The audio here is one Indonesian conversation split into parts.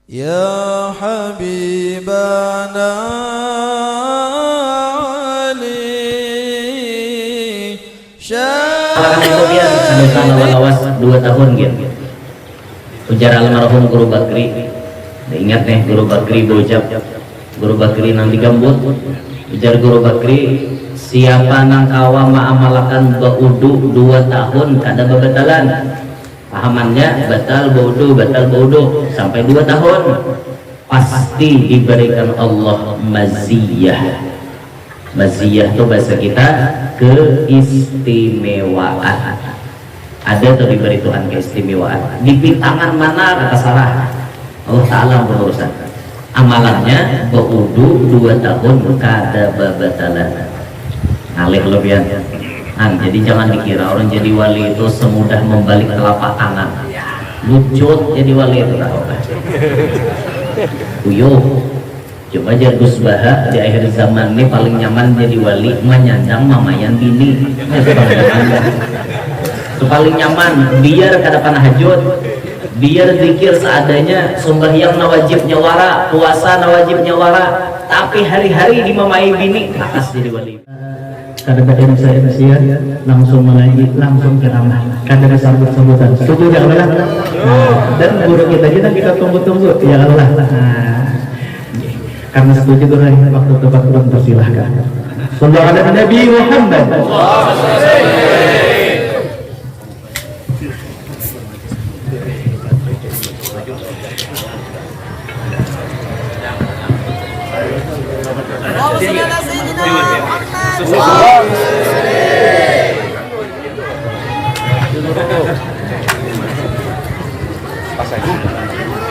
يا حبيبنا علي Akan itu dia sambil lawas 2 tahun gitu. Ujar almarhum Guru Bakri. Ingat nih Guru Bakri berucap, Guru Bakri nang digambut. Ujar Guru Bakri, siapa nang kawa ma'amalakan baudu 2 tahun kada babatalan. Pahamannya batal baudu sampai 2 tahun pasti diberikan Allah maziyah. Maziyah itu bahasa kita keistimewaan. Ada tuh diberi Tuhan keistimewaan. Di tangan mana kata salah, Allah Ta'ala berurusan. Amalannya baudu 2 tahun kada babatalan. Ngalih lebihan. Jadi jangan dikira orang jadi wali itu semudah membalik telapak tangan. Lucut jadi wali itu tak apa. Uyuh. Coba aja Gus Baha di akhir zaman ini paling nyaman jadi wali menyandang mamayan bini. Itu paling nyaman. Biar kada panah hajut, biar zikir seadanya, sembahyang nawajib nyawara, puasa nawajib nyawara, tapi hari-hari dimamai bini, akas jadi wali. Kadang-kadang saya langsung mengaji, langsung ceramah, kadang sambut-sambutan. Setuju ya Allah. Dan guru kita tunggu-tunggu ya Allah. Karena setuju dengan waktu tepat belum tersilahkan. Sallallahu alaihi Nabi Muhammad.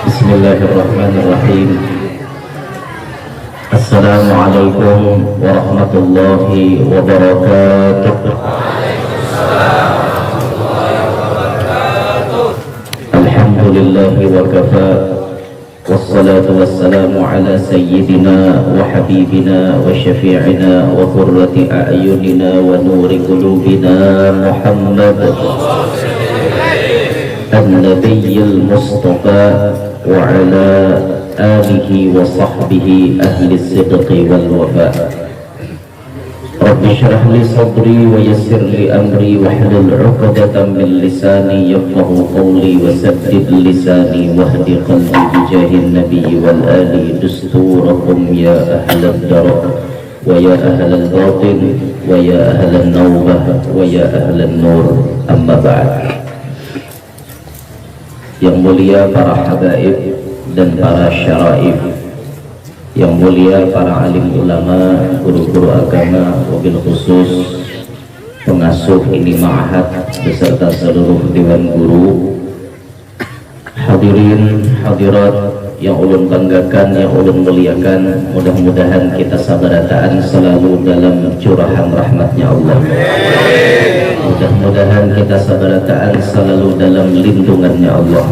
Bismillahirrahmanirrahim. Assalamualaikum warahmatullahi wabarakatuh. Alhamdulillahi wa kafa. Wassalatu wassalamu ala sayyidina wa habibina wa syafi'ina wa qurrati a'yunina wa nuri qulubina Muhammad an-nabiyyil mustafa wa ala alihi wa sahbihi ahli sidqi wal wafa. Rabbi syrah li sadri wa yassir li amri wa hlul 'uqdatam min lisani yafqahu qawli wa saddid lisani wahdi qalbi bi jahin nabiyyi wal ali dusturakum ya ahlad darab wa ya ahlal batin wa ya ahlan nawbah wa ya ahlan nur, amma ba'd. Yang mulia para habaib dan para syaraif, yang mulia para alim ulama, guru-guru agama, wabil khusus pengasuh ini ma'had beserta seluruh dewan guru, hadirin hadirat yang ulun banggakan, yang ulun muliakan, mudah-mudahan kita sabarataan selalu dalam curahan rahmatnya Allah. Mudah-mudahan kita sabarataan selalu dalam lindungannya Allah.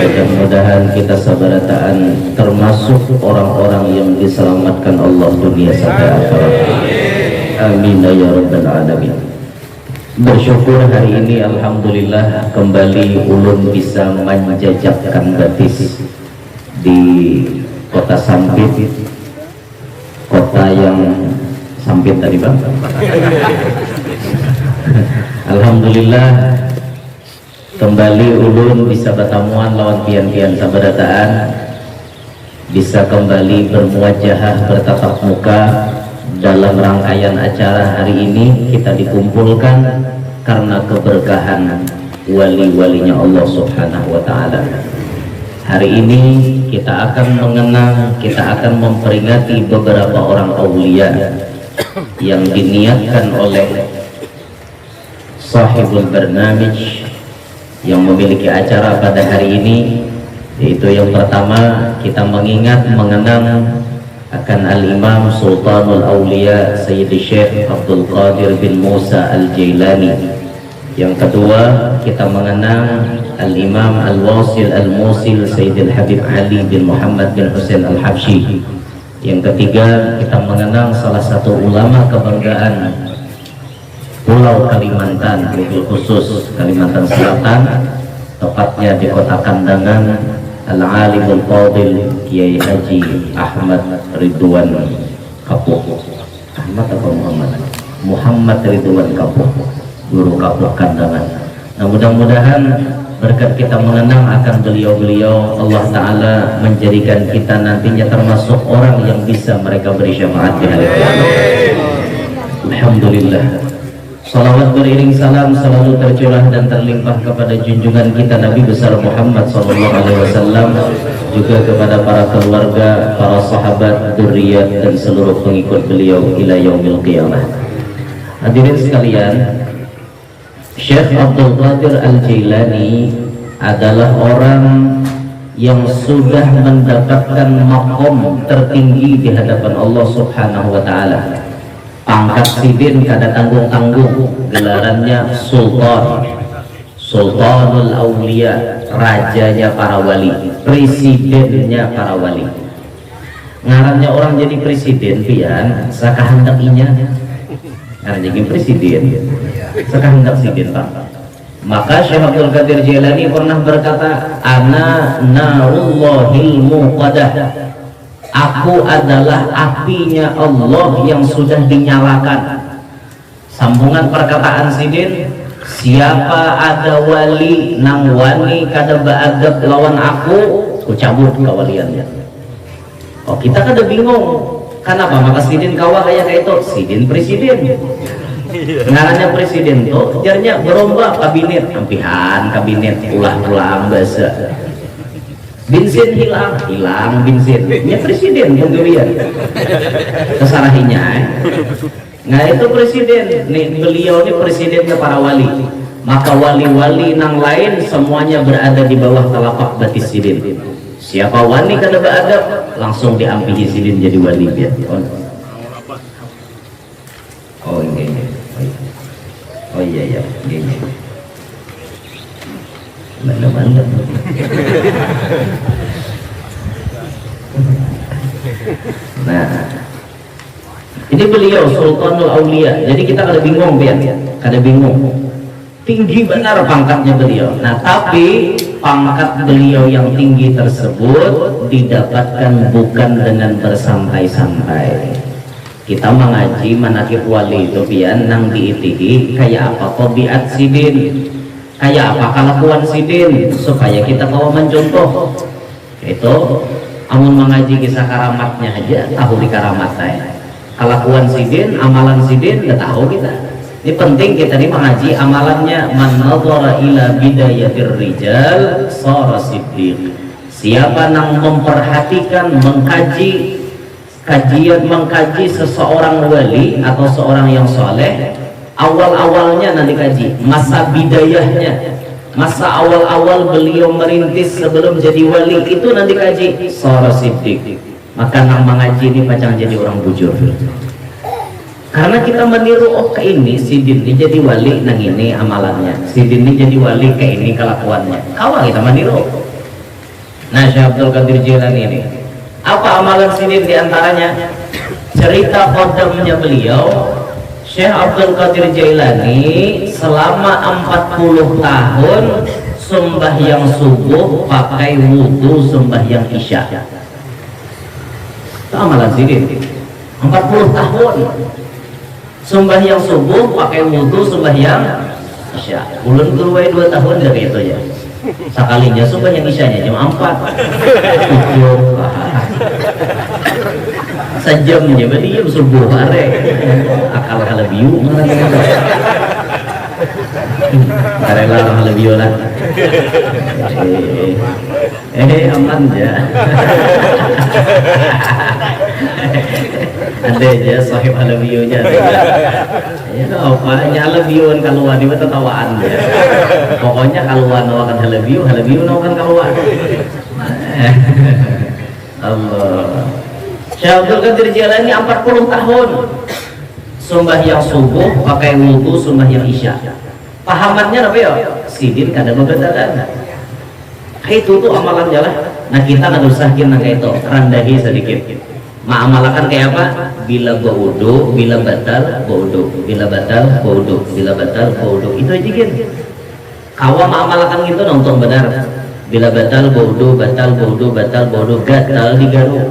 Mudah-mudahan kita sabarataan termasuk orang-orang yang diselamatkan Allah dunia sampai akhirat. Amin ya rabbal alamin. Bersyukur hari ini alhamdulillah kembali ulun bisa menjajakkan batis di kota Sampit, kota yang Sampit tadi Bang. Alhamdulillah kembali ulun bisa bertamuan lawan pian-pian sabarataan, bisa kembali bermuajahah bertatap muka dalam rangkaian acara hari ini. Kita dikumpulkan karena keberkahan wali-walinya Allah Subhanahu wa ta'ala. Hari ini kita akan mengenang, kita akan memperingati beberapa orang aulia yang diniatkan oleh sahibul barnamij yang memiliki acara pada hari ini, yaitu yang pertama kita mengingat mengenang akan Al-Imam Sultanul Aulia Sayyidi Syekh Abdul Qadir bin Musa Al-Jailani. Yang kedua kita mengenang Al-Imam Al-Wasil Al-Musil Sayyidil Habib Ali bin Muhammad bin Husain Al-Habsyi. Yang ketiga kita mengenang salah satu ulama kebanggaan Pulau Kalimantan, khusus Kalimantan Selatan, tepatnya di kota Kandangan, Al-Alimul Fadil Kiai Haji Ahmad Ridwan Kapuh. Ahmad apa Muhammad? Muhammad Ridwan Kapuh, Guru Kapuh Kandangan. Nah, mudah-mudahan berkat kita mengenang akan beliau-beliau, Allah Ta'ala menjadikan kita nantinya termasuk orang yang bisa mereka beri syafaat di hari kiamat. Alhamdulillah. Salawat beriring salam selalu tercurah dan terlimpah kepada junjungan kita Nabi besar Muhammad SAW, juga kepada para keluarga, para sahabat, dzurriyyat dan seluruh pengikut beliau ila yaumil qiyamah. Hadirin sekalian, Syekh Abdul Qadir Al-Jailani adalah orang yang sudah mendapatkan maqam tertinggi di hadapan Allah Subhanahu wa Ta'ala. Pangkat sidin kada tanggung-tanggung, gelarannya Sultan, Sultanul Aulia, rajanya para wali, presidennya para wali. Ngarannya orang jadi presiden pian sakahandakinya, ngaran jadi presiden sakahandak sidin Pak. Maka Syekh Abdul Qadir Jailani pernah berkata, ana narullahil muqadah, aku adalah apinya Allah yang sudah dinyalakan. Sambungan perkataan sidin, siapa ada wali nang wani kada baadab lawan aku cabut kawaliannya. Oh, kita kada bingung kenapa maka sidin kawa kayak itu sidin presiden. Ngarannya presiden tuh jarnya beromba kabinet, ampihan kabinet ulah-ulang bahasa bensin hilang bensin ya presiden kemudian kesarahinya nah itu presiden nih, beliau ini presidennya para wali, maka wali-wali nang lain semuanya berada di bawah telapak batis sidin. Siapa wali kada beradab langsung diampihi sidin jadi wali dia. Oh ini oh iya ini mana nah ini beliau Sultanul Aulia, jadi kita kada bingung kada bingung, tinggi benar pangkatnya beliau. Nah tapi pangkat beliau yang tinggi tersebut didapatkan bukan dengan bersantai-santai. Kita mengaji manakib wali itu pian nang diitihi kayak apa tabiat sidin, kayak apa kelakuan sidin, supaya kita tahu mencontoh. Itu amun mengaji kisah karamatnya aja tahu di karamatnya, kelakuan sidin, amalan sidin nggak tahu kita. Ini penting kita nih mengaji amalannya. Man nadhara ila bidayatir rijal sara siddiq. Siapa nang memperhatikan, mengkaji mengkaji seseorang wali atau seorang yang soleh, awal-awalnya nanti kaji masa bidayahnya, masa awal-awal beliau merintis sebelum jadi wali itu nanti kaji sara siddiq. Maka nang mengaji ini macam jadi orang bujur, karena kita meniru oh ke ini sidin ini jadi wali nang ini amalannya, sidin ini jadi wali ke ini kelakuannya, kawan kita meniru. Nah Syekh Abdul Qadir Jailani ini apa amalan sidin diantaranya? Cerita kodamnya beliau, Syekh Abdul Qadir Jailani selama 40 tahun sembahyang subuh pakai wudhu sembahyang isya. Itu amalan sidin 40 tahun sembahyang subuh pakai wudhu sembahyang isya. Ulun keluar 2 tahun dari itu ya. Sekalinya sembahyang isyanya jam 4 sejamnya berdiam subuh are akal halabiu karela halabiu lah aman ya ada aja sahib halabiunya ya apa halabiuan kaluan itu tertawaan ya pokoknya kaluan nawakan halabiu nawakan kaluan Allah. Syekh Abdul Qadir Jailani 40 tahun sembahyang subuh pakai wudhu sembahyang isya. Pahamannya apa ya? Sidin kada membedalkan. Itu tuh amalannya lah. Nah kita nggak usah kira kayak itu, rendahi sedikit. Ma'amalakan kayak apa? Bila wudu, bila batal, wudu, bila batal, wudu, bila batal, wudu. Itu aja kan. Kawa ma'amalakan gitu nonton benar. Bila batal bodoh, batal bodoh, batal bodoh, gatal digaruk.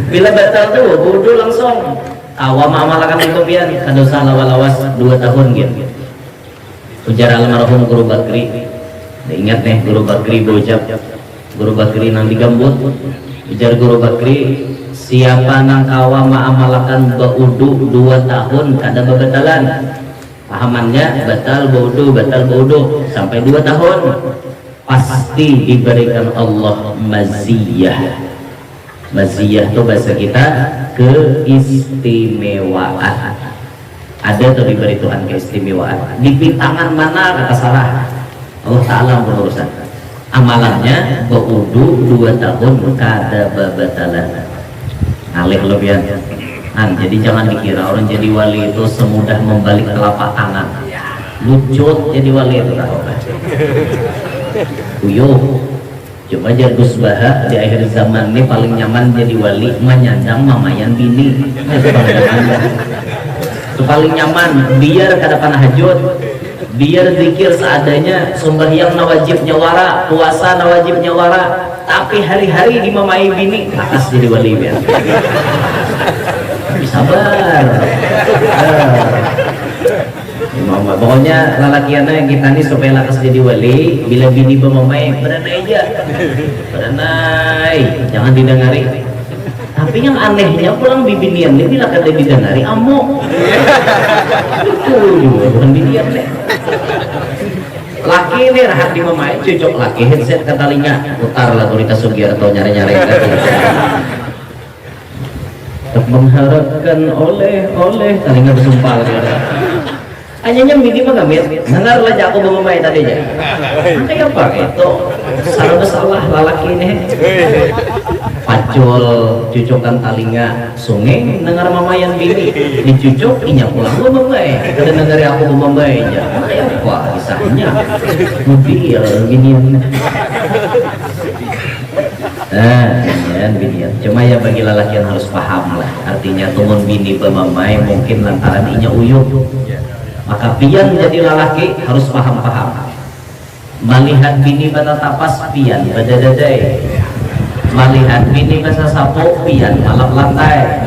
Bila batal tuh bodoh langsung awam amalakan itu pian kado salah lawas 2 tahun gitu. Ujar almarhum Guru Bakri. Ingat nih Guru Bakri bojab. Guru Bakri nang digambut. Ujar Guru Bakri, siapa nang kawa ma'amalakan baudu 2 tahun kada bebatalan. Pahamannya batal bodoh sampai 2 tahun pasti diberikan Allah maziyah. Maziyah itu bahasa kita keistimewaan. Ada tuh diberi Tuhan keistimewaan. Di tangan mana kata salah Allah Ta'ala berurusan. Amalannya baudu 2 tahun kada bebatalan. Alih lebihan. Jadi jangan dikira orang jadi wali itu semudah membalik telapak tangan. Lucut jadi wali itu uyuh. Coba aja Gus Baha di akhir zaman ini paling nyaman jadi wali menyandang mamayan bini. Itu paling nyaman. Biar kada panah hajut, biar zikir seadanya, sembahyang nawajib nyawara, puasa nawajib nyawara, tapi hari-hari dimamai bini akas jadi wali biar. Sabar. Mama, pokoknya lalakiana yang kita nih supaya lakas jadi wali, bila bini pemamai beranai aja, beranai, jangan didengari. Tapi yang anehnya pulang bibinian ini bila kata didengari amuk. Itu juga bukan binian nih. Laki ini rahat di mamai, cocok laki headset ke talinga, putar lagu Rita Sugiarto nyari-nyari. Mengharapkan oleh talinga bersumpah hanya mini mah gamit dengar lah aku memamai tadi aja kayak apa itu salah lalaki ini pacul cucukan talinga sungai dengar mamayan bini dicucuk inya pulang memamai kada dengar aku memamai aja kayak apa kisahnya mobil gini binian. Cuma ya bagi lelaki yang harus paham lah artinya tumun bini pemamai mungkin lantaran inya uyuh. Maka pian jadi lelaki harus paham-paham. Melihat bini bata tapas pian badadadai. Melihat bini basa sapo pian malap lantai.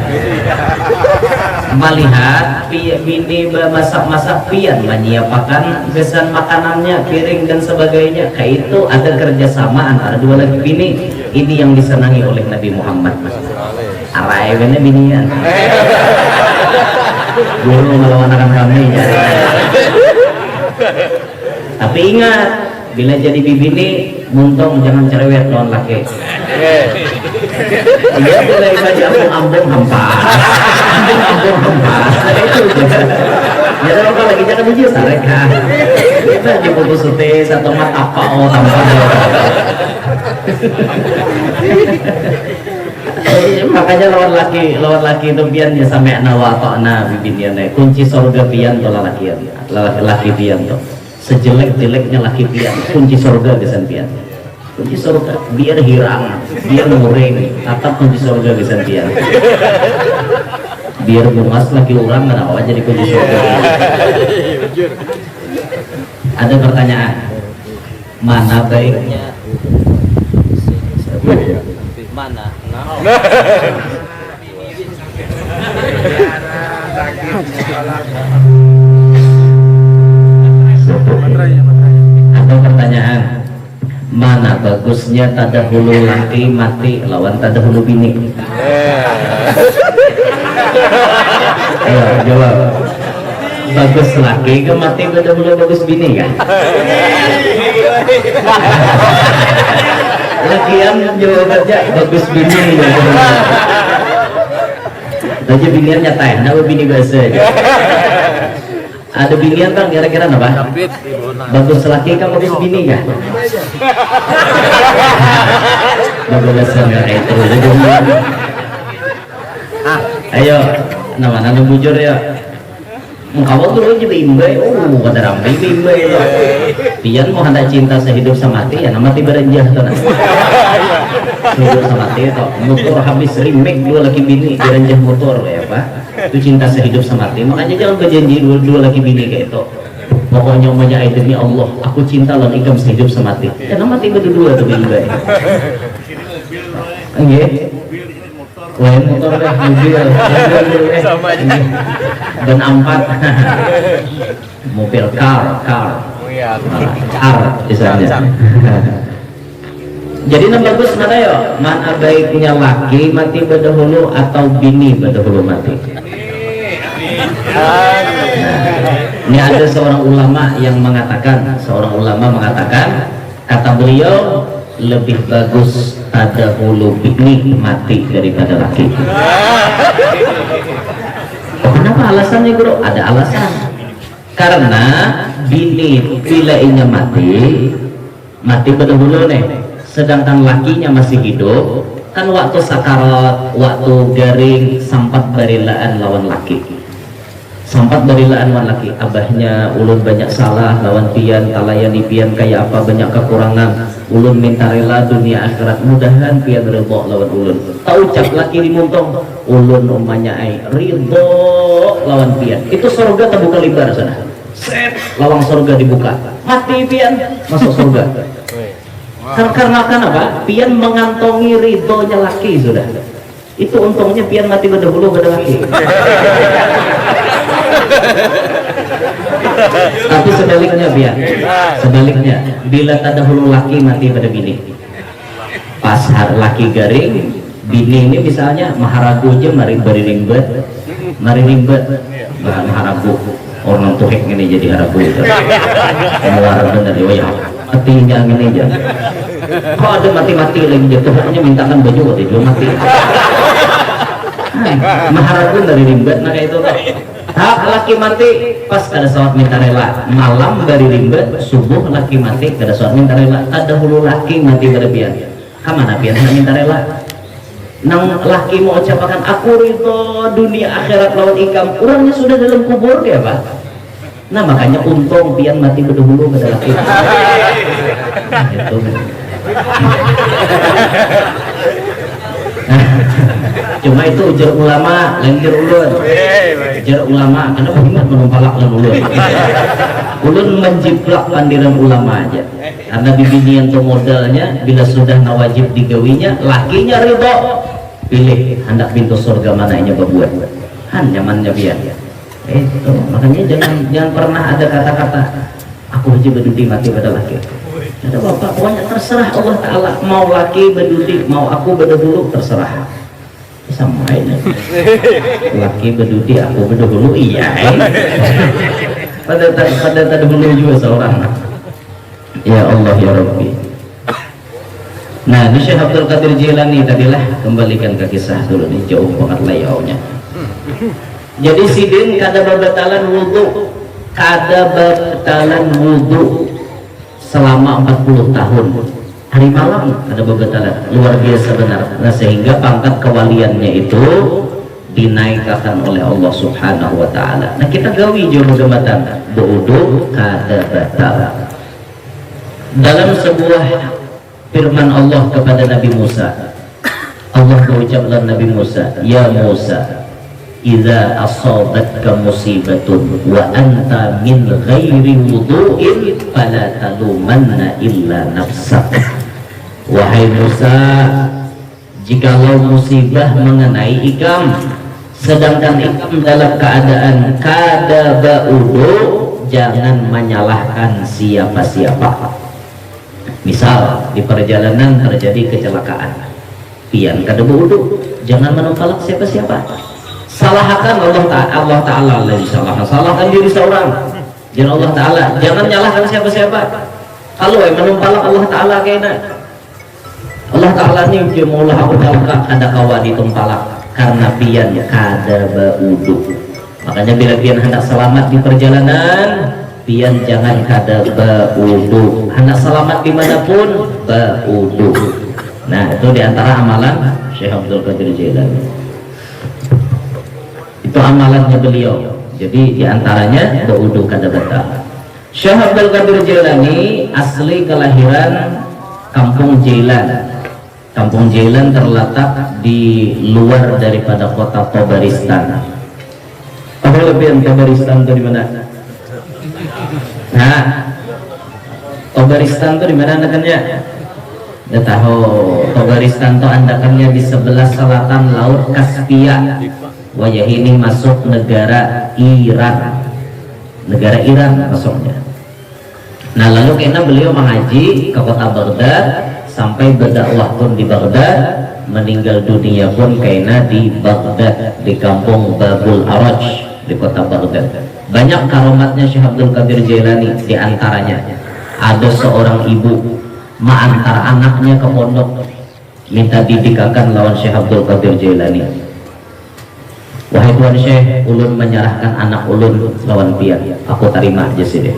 Melihat bini masak-masak pian menyiapkan besan makanannya, piring dan sebagainya. Kayak itu ada kerjasama antara dua laki bini. Ini yang disenangi oleh Nabi Muhammad. Arai bener binian. Dulu melawan akan kami ya. Tapi ingat, bila jadi bibini muntung jangan cerewet lawan laki. Dia boleh baca ambung hampa. Ambung hampa. Itu ya kalau lagi jangan bujur tarik ah. Kita diputus sute satu mat apa tanpa. Makanya lawan laki itu pian ya sampai nawatona bibinian kunci surga pian tuh laki pian tuh sejelek-jeleknya laki pian kunci surga besan pian kunci surga biar hirang biar muring atap kunci surga besan pian biar bungas laki orang kenapa jadi kunci surga. Ada pertanyaan mana baiknya mana Ada pertanyaan mana bagusnya tadahulu laki mati lawan tadahulu bini. Ayo jawab. Bagus laki ke mati tadahulu bagus bini kan? Lakian jawab aja bagus bini ya. Aja binian nyatain, nama bini biasa aja. Ada binian kan kira-kira apa? Bagus laki kan bagus bini kan? Bagus kayak itu. Ayo, nama bujur ya. Mengkawal dulu kita imbai, ada ramai imbai. Pian mau hendak cinta sehidup semati ya, nama tiba renjah tuh. Hidup semati atau motor habis remake dua laki bini direnjah motor ya pak. Itu cinta sehidup semati. Makanya jangan berjanji dua laki bini kayak itu. pokoknya umumnya demi Allah aku cinta lawan ikam sehidup semati karena mati berdua tuh juga iya lain motor deh mobil Sama aja. dan ampat mobil car Oh iya. misalnya jadi yang bagus mana ya mana baiknya laki mati berdahulu atau bini berdahulu mati. Ini ada seorang ulama mengatakan kata beliau lebih bagus tadahulu bini mati daripada laki. Kenapa alasannya bro? Ada alasan. Karena bini bila inya mati berdahulu nih, sedangkan lakinya masih hidup, kan waktu sakarat, waktu garing sempat barilaan lawan laki. Sempat barilaan lawan laki, abahnya ulun banyak salah lawan pian, kalayani pian kayak apa banyak kekurangan. Ulun minta rela dunia akhirat mudahan pian ridho lawan ulun. Tak ucap laki dimuntong, ulun umanya ai ridho lawan pian. Itu surga terbuka lebar sana. Set, lawang surga dibuka. Mati pian masuk surga. Karena apa? Pian mengantongi ridhonya laki sudah. Itu untungnya pian mati berdahulu pada laki. Tapi sebaliknya pian, sebaliknya bila tadahulu laki mati pada bini. Pas laki garing, bini ini misalnya maharagu aja mari ribet, bahan maharagu orang tuhek ini jadi haragu itu. Muara bener ya, artinya ini aja. Kok ada mati-mati lagi jatuhnya mintakan baju waktu itu mati. Maharagu dari ribet nah kayak itu kan. Laki mati pas ada sholat minta rela, malam dari ribet, subuh laki mati ada sholat minta rela. Ada hulu laki mati pada pian. Kamana pian minta rela? Nang laki mau ucapkan aku ridho dunia akhirat lawan ikam, orangnya sudah dalam kubur dia pak. Nah makanya untung pian mati berdahulu pada laki. Itu. Cuma itu ujar ulama lengkir ulun ujar ulama karena bagaimana menumpalak ulun ulun menjiplak pandiran ulama aja karena bibinian tuh modalnya bila sudah nawajib digawinya lakinya ridho pilih hendak pintu surga mana nya berbuat nyamannya biar itu makanya jangan pernah ada kata-kata aku aja berdudi mati pada laki. Ada bapak pokoknya terserah Allah Ta'ala mau laki berdudi mau aku berdahulu terserah sama ini laki berdudi aku berdahulu iya pada terdahulu juga seorang ya Allah ya Rabbi. Nah di Syekh Abdul Qadir Jilani tadilah kembalikan ke kisah dulu nih jauh banget layaunya. Jadi sidin kada babatalan wudhu selama 40 tahun hari malam ada babatalan luar biasa benar. Nah sehingga pangkat kewaliannya itu dinaikkan oleh Allah Subhanahu wa taala. Nah kita gawi jauh gematan wudu kada batal. Dalam sebuah firman Allah kepada Nabi Musa, Allah berucaplah Nabi Musa, ya Musa idza asabatka musibatun wa anta min ghairi wudu'in fala talumanna illa nafsak. Wahai Musa, jikalau musibah mengenai ikam sedangkan ikam dalam keadaan kada ba'udu, jangan menyalahkan siapa-siapa. Misal di perjalanan terjadi kecelakaan pian kada ba'udu, jangan menumpalak siapa-siapa. Salahkan Allah Ta'ala salahkan diri seorang dan Allah Ta'ala jangan nyalahkan siapa-siapa. Kalau menumpalak Allah Ta'ala kayaknya Allah Ta'ala ini dia maulah aku talak ada kawa ditumpalak karena pian kada ba'udu. Makanya bila pian hendak selamat di perjalanan pian jangan kada ba'udu, hendak selamat dimanapun ba'udu. Nah itu diantara amalan Syekh Abdul Qadir Jilani. Itu amalannya beliau. Jadi diantaranya berwudu kada batal. Syekh Abdul Qadir Jilani asli kelahiran Kampung Jailan. Kampung Jailan terletak di luar daripada kota Tabaristan. Apa lebih Tabaristan dari mana? Nah, Togaristan tuh di mana andakannya? Udah tahu, Togaristan tuh andakannya di sebelah selatan Laut Kaspia. Wajah ini masuk negara Iran. Negara Iran masuknya. Nah, lalu karena beliau mengaji ke kota Baghdad sampai berdakwah pun di Baghdad, meninggal dunia pun karena di Baghdad, di kampung Babul Araj di kota Baghdad. Banyak karomatnya Syekh Abdul Qadir Jailani, di antaranya ada seorang ibu mengantar anaknya ke pondok minta didikakan lawan Syekh Abdul Qadir Jailani. Wahai Tuan Syekh, ulun menyerahkan anak ulun lawan pian, aku terima aja sih deh.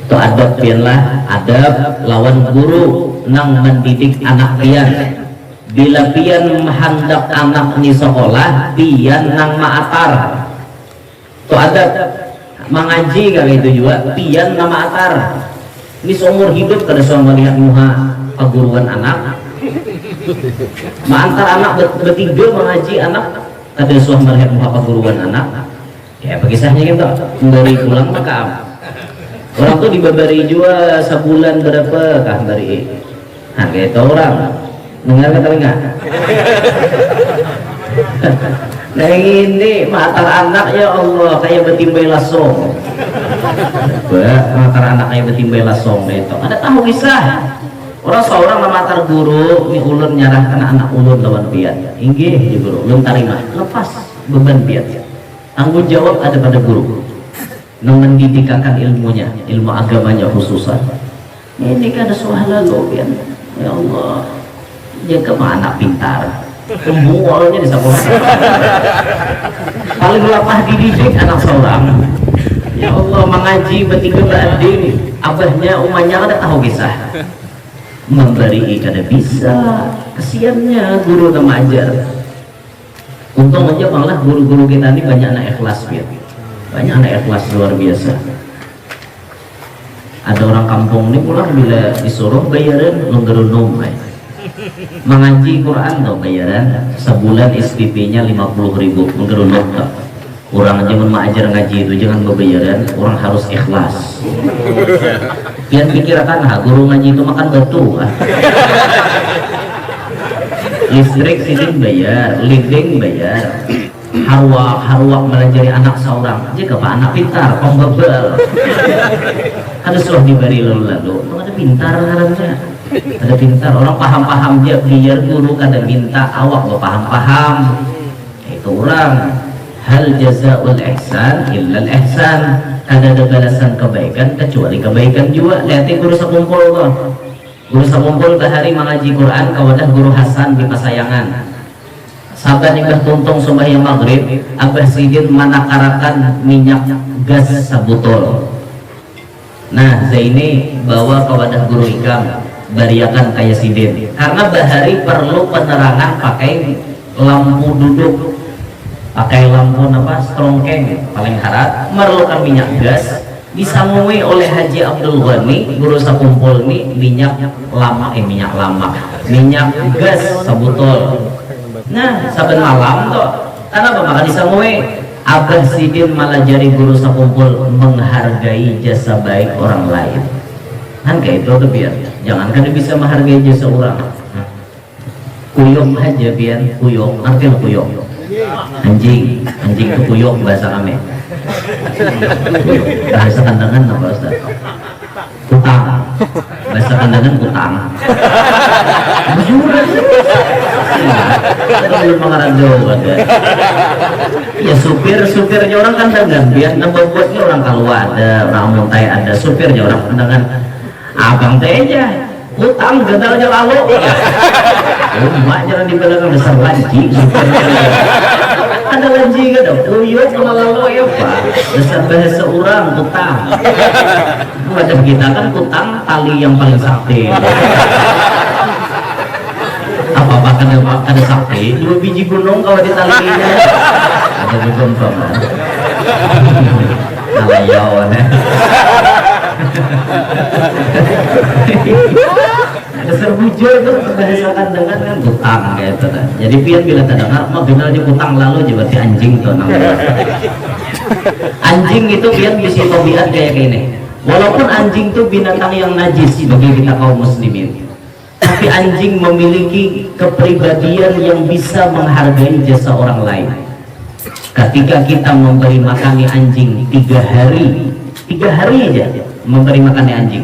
Itu adab pian lah, adab lawan guru nang mendidik anak pian. Bila pian menghendak anak ni sekolah, pian nang maatar. Itu adab mengaji kali itu juga, pian nang maatar. Ini seumur hidup kada suang melihat muha keguruan anak. Mengantar anak bertiga mengaji anak, kada suang melihat muha keguruan anak. Ya kisahnya gitu, dari pulang maka orang tuh diberi juga sebulan berapa kah dari nah kayak itu orang dengar kata enggak. Nah ini matar anak ya Allah kayak betimbay lasong, matar anak kayak betimbay lasong itu ada tahu kisah orang seorang matar guru ini ulun nyarahkan anak ulun lawan pian inggih guru ulun tarima lepas beban pian tanggung jawab ada pada guru mendidikakan ilmunya, ilmu agamanya khususan. Ini kan ada soal lalu ya Allah, jaga anak pintar. Semuanya di sekolah. Paling lapah dididik anak seorang. Ya Allah mengaji bertiga beradik, abahnya umahnya ada tahu kisah. Memberi kada bisa, kesiannya guru nama ajar. Untung aja malah guru-guru kita ini banyak anak ikhlas banyak anak ikhlas luar biasa. Ada orang kampung ini pulang bila disuruh bayaran longgerunum mengaji Quran tuh bayaran sebulan SPP-nya 50.000 longgerunum tuh. Orang jangan mengajar ngaji itu jangan berbayaran, orang harus ikhlas. Pian pikirkan guru ngaji itu makan batu listrik sidin bayar, living bayar, harwak melajari anak seorang jika pak anak pintar pembebel ada suah diberi lalu ada pintar karena ada pintar orang paham dia biar guru kada minta awak lo paham itu orang hal jazaul ihsan illal ihsan kada ada balasan kebaikan kecuali kebaikan juga. Lihat guru sekumpul tuh guru sekumpul hari mengaji Quran kawadah guru Hasan di Pasayangan sahabat nikah tuntung sembahyang maghrib Abah Sidin manakarakan minyak gas sabutol. Nah Zaini bawa ke wadah guru ikam bariakan kayak Sidin karena bahari perlu penerangan pakai lampu duduk, pakai lampu apa strongkeng paling harat memerlukan minyak gas disangui oleh Haji Abdul Ghani guru sakumpul ini minyak gas sabutol. Nah, saben malam tuh, karena apa maka disangui Abah Sidin malah jari guru sakumpul menghargai jasa baik orang lain. Kan kayak itu tuh biar, jangan kan bisa menghargai jasa orang. Kuyok aja biar kuyok, artinya kuyok. Anjing itu kuyok bahasa kami. Bahasa kandangan apa Ustaz? Kutang. Bahasa kandangan kutang. Belum mengarang jauh ada. Ya supirnya orang kandangan biar nambah buatnya orang kalau ada orang montai ada supirnya orang kandangan abang teh aja utang gagalnya lalu emak jangan di belakang besar lanci ada lanci gak dong uyut sama lalu ya pak besar bahasa orang utang macam kita kan utang tali yang paling sakti apa ada sakti 2 biji gunung kalau di talinya ada di gontong nalayau ada serbujur itu bahasa dengan kan utang gitu kan. Jadi pian bila tak dengar mau kenal di utang lalu juga si anjing tuh namanya. Anjing itu pian bisa tobiat kayak gini Walaupun anjing itu binatang yang najis bagi kita kaum muslimin, tapi anjing memiliki kepribadian yang bisa menghargai jasa orang lain. Ketika kita memberi makani anjing 3 hari aja memberi makani anjing,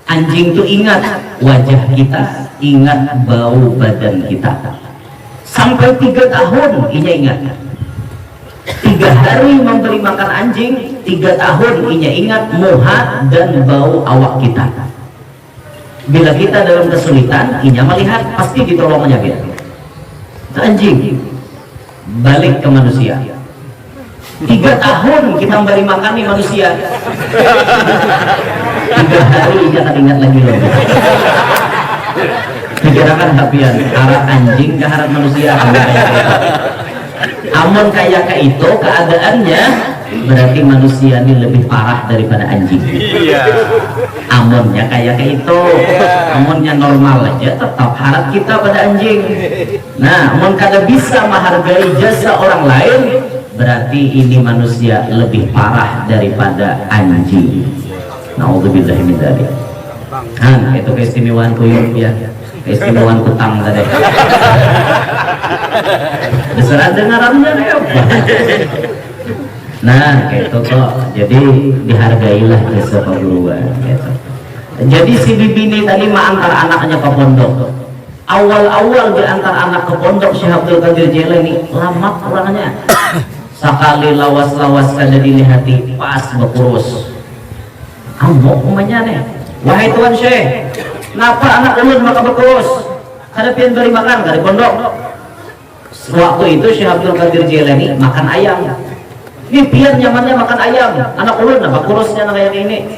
anjing itu ingat wajah kita, ingat bau badan kita. Sampai 3 tahun inya ingat. 3 hari memberi makan anjing, 3 tahun inya ingat muha dan bau awak kita. Bila kita dalam kesulitan, inya melihat pasti ditolongnya dia. Anjing balik ke manusia. 3 tahun kita memberi makan nih manusia. 3 hari inya tak ingat lagi loh. Dikirakan hapian harap anjing ke harap manusia. Amun kayak itu keadaannya, berarti manusia ini lebih parah daripada anjing. Iya. Amunnya kayak itu, amunnya normal aja tetap harap kita pada anjing. Nah, amun kada bisa menghargai jasa orang lain, berarti ini manusia lebih parah daripada anjing. Nauzubillahi min dzalik. Itu keistimewaan kuyup ya. Keistimewaan kutang tadi. Besaran dengarannya ya. Nah, gitu kok. Jadi dihargailah jasa perguruan. Gitu. Jadi si bibi ini tadi mah antar anaknya ke pondok. Awal-awal di antar anak ke pondok Syekh Abdul Qadir Jailani lama orangnya. Sekali lawas-lawas kada dilihati pas bekurus. Amok umanya nih. Wahai Tuan Syekh, kenapa anak ulun maka bekurus? Kada pian beri makan dari pondok. Waktu itu Syekh Abdul Qadir Jailani makan ayam. Ini pian nyamannya makan ayam. Anak ulun apa kurusnya anak ayam ini?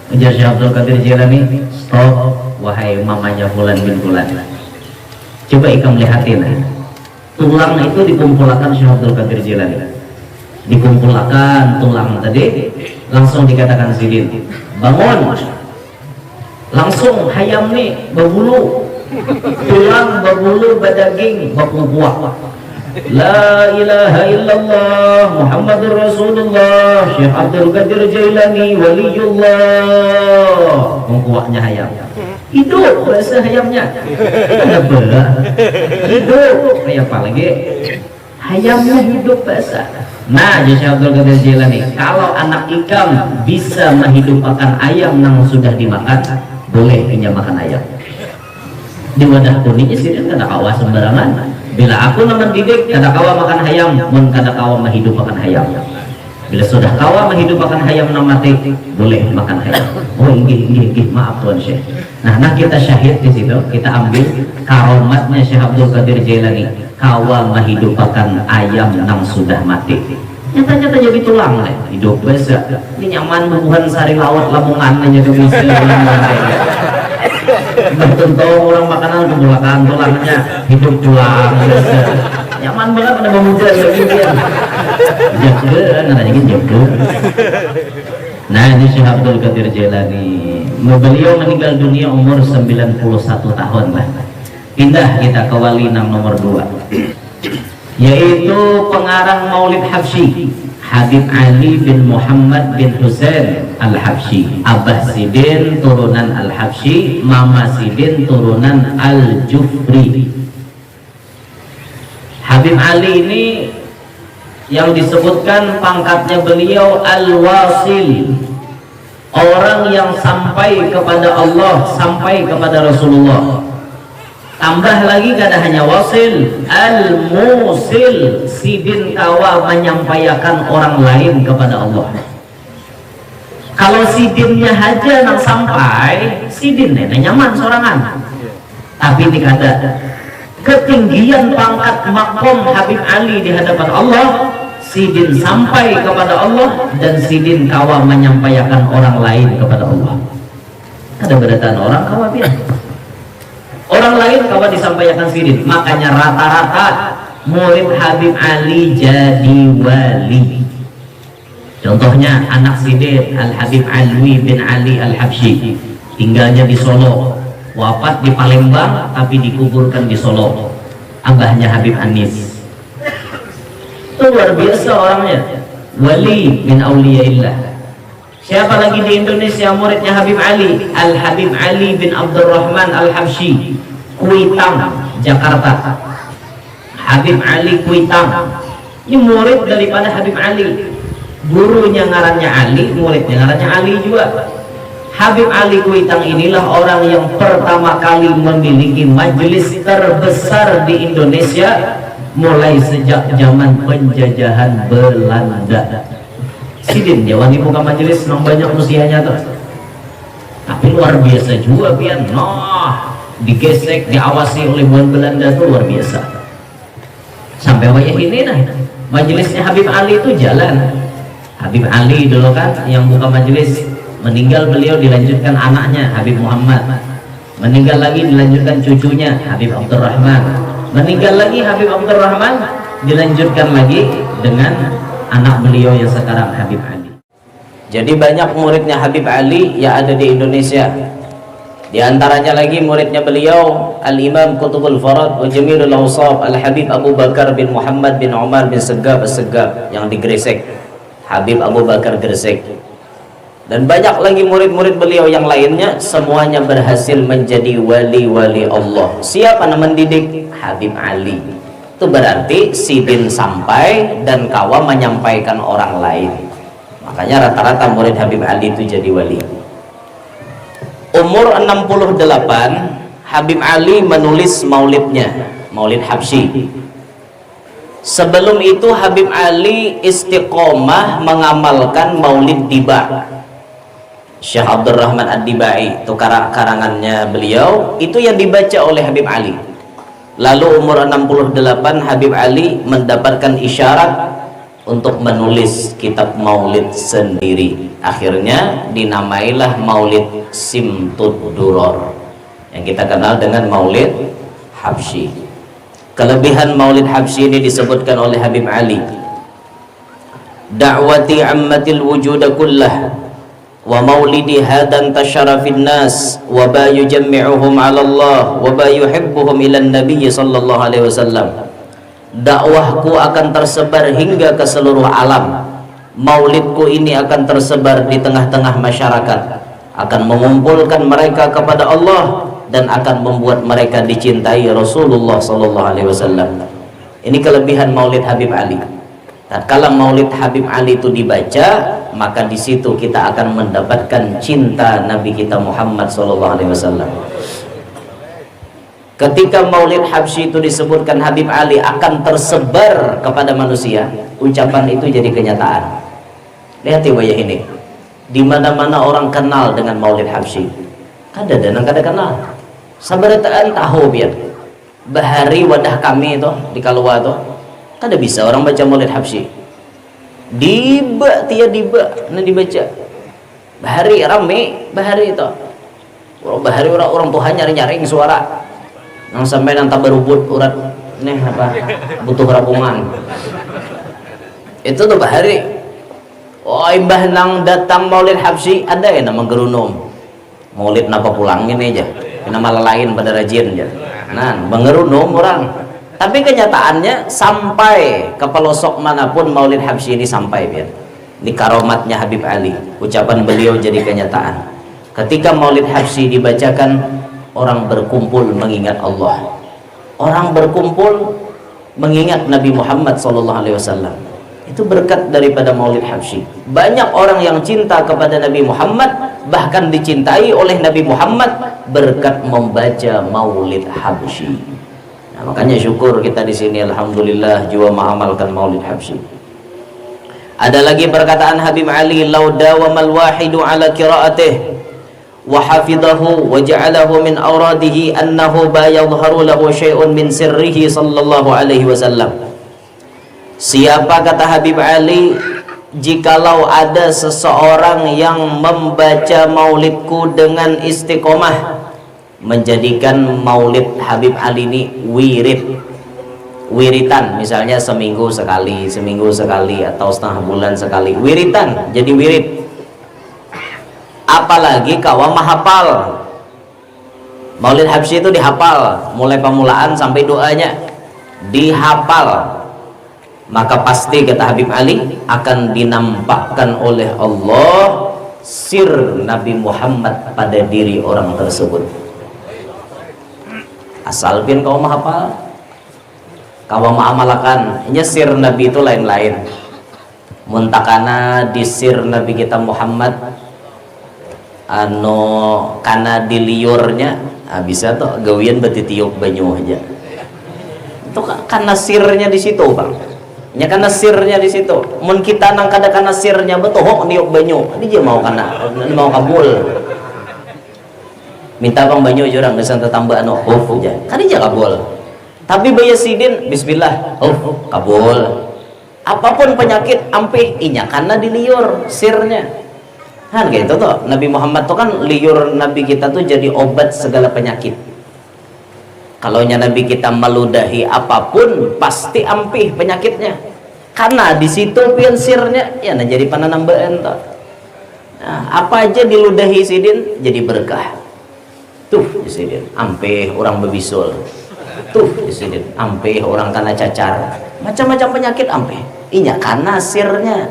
Ujar Syekh Abdul Qadir Jailani, stop wahai mamanya Fulan bin Fulan. Coba ikam lihatin. Tulang itu dikumpulkan Syekh Abdul Qadir Jailani. Dikumpulkan tulang tadi, langsung dikatakan sidin, bangun. Langsung hayam nih berbulu, tulang berbulu, badaging, berkuah. La ilaha illallah Muhammadur Rasulullah Syekh Abdul Qadir Jailani Waliullah. Kuahnya hayam. Hidup rasa hayamnya. Ada berat. Hidup kayak apa lagi? Hayamnya hidup bahasa. Nah, Syekh Abdul Qadir Jailani, kalau anak ikam bisa menghidupkan ayam yang sudah dimakan, boleh punya makan ayam. Di wadah kuningnya sih kada kawa sembarangan. Bila aku naman didik kada kawa makan ayam, mun kada kawa menghidupkan ayam. Bila sudah kawa menghidupkan ayam na mati, boleh makan ayam. Oh inggih, maaf Tuan Syekh. Nah kita syahid di situ, kita ambil karomatnya Syekh Abdul Qadir Jailani, kawa menghidupkan ayam yang sudah mati. Nyata-nyata jadi tulang lah, hidup biasa. Ini nyaman bukan sari lawat lamungan aja tuh bisa. Tentu orang makanan kebulakan tulangnya hidup tulang biasa. Nyaman banget pada memuja begini. Jaga, namanya jaga. Nah ini Syekh Abdul Qadir Jailani. Beliau meninggal dunia umur 91 tahun lah. Pindah kita ke wali nomor 2, yaitu pengarang Maulid Habsyi, Habib Ali bin Muhammad bin Husain Al-Habsyi. Abah Sidin turunan Al-Habsyi, Mama Sidin turunan Al-Jufri. Habib Ali ini yang disebutkan pangkatnya beliau Al-Wasil, orang yang sampai kepada Allah, sampai kepada Rasulullah. Tambah lagi kada hanya wasil, al-musil, sidin kawa menyampaikan orang lain kepada Allah. Kalau sidinnya aja nang sampai, sidin nyaman sorangan. Tapi ini kada ketinggian pangkat makom Habib Ali di hadapan Allah, sidin sampai kepada Allah dan sidin kawa menyampaikan orang lain kepada Allah. Ada berdatan orang kawa bilang orang lain kawan disampaikan sidin. Makanya rata-rata murid Habib Ali jadi wali. Contohnya anak sidin Al-Habib Alwi bin Ali Al-Habsyi, tinggalnya di Solo, wafat di Palembang tapi dikuburkan di Solo. Abahnya Habib Anis itu luar biasa orangnya, wali min auliyaillah. Siapa lagi di Indonesia muridnya Habib Ali? Al Habib Ali bin Abdurrahman Al Habsyi, Kuitang, Jakarta. Habib Ali Kuitang ini murid daripada Habib Ali. Gurunya ngarannya Ali, muridnya ngarannya Ali juga. Habib Ali Kuitang inilah orang yang pertama kali memiliki majelis terbesar di Indonesia mulai sejak zaman penjajahan Belanda. Sidin Jawa di muka majelis nong banyak musianya tuh, tapi luar biasa juga pian. Noh digesek, diawasi oleh buan Belanda tuh luar biasa. Sampai wayah ini nah majelisnya Habib Ali itu jalan. Habib Ali dulu kan yang buka majelis, meninggal beliau dilanjutkan anaknya Habib Muhammad, meninggal lagi dilanjutkan cucunya Habib Abdurrahman, meninggal lagi Habib Abdurrahman dilanjutkan lagi dengan anak beliau yang sekarang Habib Ali. Jadi banyak muridnya Habib Ali yang ada di Indonesia. Di antaranya lagi muridnya beliau Al-Imam Qutbul Farad wa Jamilul Awsaf Al-Habib Abu Bakar bin Muhammad bin Umar bin Segab As-Segab yang di Gresik, Habib Abu Bakar Gresik. Dan banyak lagi murid-murid beliau yang lainnya, semuanya berhasil menjadi wali-wali Allah. Siapa nama mendidik? Habib Ali. Itu berarti sidin sampai dan kawa menyampaikan orang lain. Makanya rata-rata murid Habib Ali itu jadi wali. Umur 68 Habib Ali menulis maulidnya, Maulid Habsyi. Sebelum itu Habib Ali istiqomah mengamalkan maulid Diba. Syekh Abdurrahman Ad-Dibai itu karangannya beliau, itu yang dibaca oleh Habib Ali. Lalu umur 68 Habib Ali mendapatkan isyarat untuk menulis kitab maulid sendiri. Akhirnya dinamailah Maulid Simtud Duror yang kita kenal dengan Maulid Habsyi. Kelebihan Maulid Habsyi ini disebutkan oleh Habib Ali. Da'wati ammatil wujuda kullah wa maulidi hadan tasharafin nas wa ba yujammi'uhum 'ala Allah wa ba yuhibbuhum ila Nabi sallallahu alaihi wasallam. Dakwahku akan tersebar hingga ke seluruh alam. Maulidku ini akan tersebar di tengah-tengah masyarakat, akan mengumpulkan mereka kepada Allah dan akan membuat mereka dicintai Rasulullah sallallahu alaihi wasallam. Ini kelebihan Maulid Habib Ali. Tatkala Maulid Habib Ali itu dibaca, maka di situ kita akan mendapatkan cinta Nabi kita Muhammad sallallahu alaihi wasallam. Ketika Maulid Habsyi itu disebutkan Habib Ali akan tersebar kepada manusia, ucapan itu jadi kenyataan. Lihat wayah ini, di mana-mana orang kenal dengan Maulid Habsyi. Kada dan kada kenal. Sabaretaan tahu biar. Bahari wadah kami itu di Kalua itu, kada bisa orang baca Maulid Habsyi. Diba tia diba, nah dibaca. Bahari rame, bahari itu. Bahari orang Tuhan nyari-nyaring suara. Nang sampai nanta berubut urat nih apa butuh rapungan itu tuh bahari. Oh imbah nang datang Maulid Habsyi ada ya nama gerunum Maulid napa pulang ini aja nama lain pada rajin aja nah mengerunum orang, tapi kenyataannya sampai ke pelosok manapun Maulid Habsyi ini sampai biar di karomatnya Habib Ali, ucapan beliau jadi kenyataan. Ketika Maulid Habsyi dibacakan, orang berkumpul mengingat Allah, orang berkumpul mengingat Nabi Muhammad SAW. Itu berkat daripada Maulid Habsyi. Banyak orang yang cinta kepada Nabi Muhammad, bahkan dicintai oleh Nabi Muhammad berkat membaca Maulid Habsyi. Nah, makanya syukur kita di sini, alhamdulillah juga mengamalkan Maulid Habsyi. Ada lagi perkataan Habib Ali, "Lau dawamal wahidu ala qiraatih wa hafidhahu wa ja'alahu min awradihi annahu ba yadhharu lahu syai'un min sirrihi sallallahu alaihi wasallam." Siapa, kata Habib Ali, jikalau ada seseorang yang membaca maulidku dengan istiqomah, menjadikan maulid Habib Ali ini wiritan, misalnya seminggu sekali atau setengah bulan sekali, wiritan jadi wirid. Apalagi kawan mahapal Maulid Habsyi itu, dihafal mulai pemulaan sampai doanya dihafal, maka pasti kata Habib Ali akan dinampakkan oleh Allah sir Nabi Muhammad pada diri orang tersebut. Asal pian kau mahapal, kau mengamalkan, nya sir Nabi itu lain-lain. Muntakana di sir Nabi kita Muhammad, kana diliurnya, bisa tuh gawian beti tiup banyu aja. Itu karena sirnya di situ bang. Nya karena sirnya di situ. Mun kita nang kada karena sirnya betohok niup banyu. Dia mau kana mau kabul. Minta bang banyu jurang geus tambah anu huf aja. Kan dia kabul. Tapi baya sidin bismillah, kabul. Apapun penyakit ampih inya karena diliur sirnya. Kan gitu tuh. Nabi Muhammad tuh kan liur Nabi kita tuh jadi obat segala penyakit. Kalau Nabi kita meludahi apapun pasti ampih penyakitnya. Karena di situ pian sirnya ya nah jadi pananambaan toh. Nah, apa aja diludahi sidin jadi berkah. Tuh sidin ampih orang bebisul. Tuh sidin ampih orang kana cacar. Macam-macam penyakit ampih. Inya karena sirnya.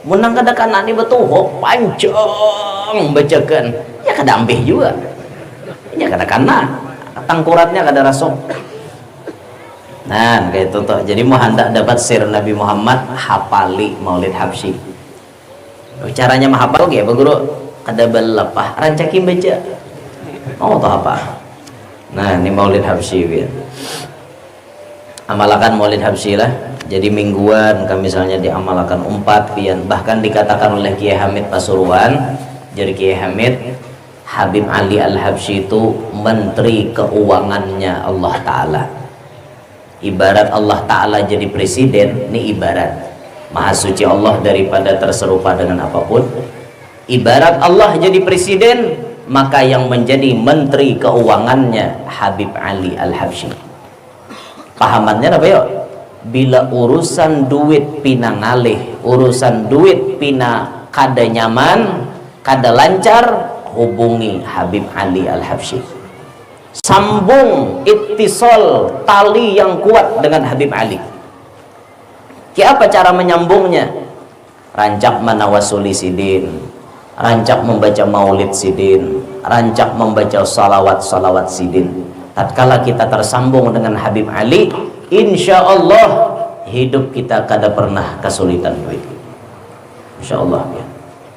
Menang kada kana ni betuhok panjang bacakan. Ya kada ampih juga. Inya kada kana. Tangkuratnya kada rasok. Nah kayak itu tuh. Jadi mau hendak dapat sir Nabi Muhammad, hafali Maulid Habsyi. Caranya menghafal ya guru kada belepah rancaki baca. Oh tuh apa? Nah ini Maulid Habsyi ya. Amalkan Maulid Habsyi lah. Jadi mingguan kami misalnya diamalkan 4 pian. Bahkan dikatakan oleh Kiai Hamid Pasuruan, jadi Kiai Hamid Habib Ali Al-Habsyi itu menteri keuangannya Allah Ta'ala. Ibarat Allah Ta'ala jadi presiden, ini ibarat Maha Suci Allah daripada terserupa dengan apapun. Ibarat Allah jadi presiden, maka yang menjadi menteri keuangannya Habib Ali Al-Habsyi. Pahamannya apa yuk? Bila urusan duit pina ngalih, urusan duit pina kada nyaman, kada lancar, hubungi Habib Ali Al-Habsyi. Sambung ittisal tali yang kuat dengan Habib Ali. Apa cara menyambungnya? Rancak menawasuli sidin, rancak membaca maulid sidin, rancak membaca salawat sidin. Tatkala kita tersambung dengan Habib Ali, insya Allah hidup kita kada pernah kesulitan duit. Insya Allah ya.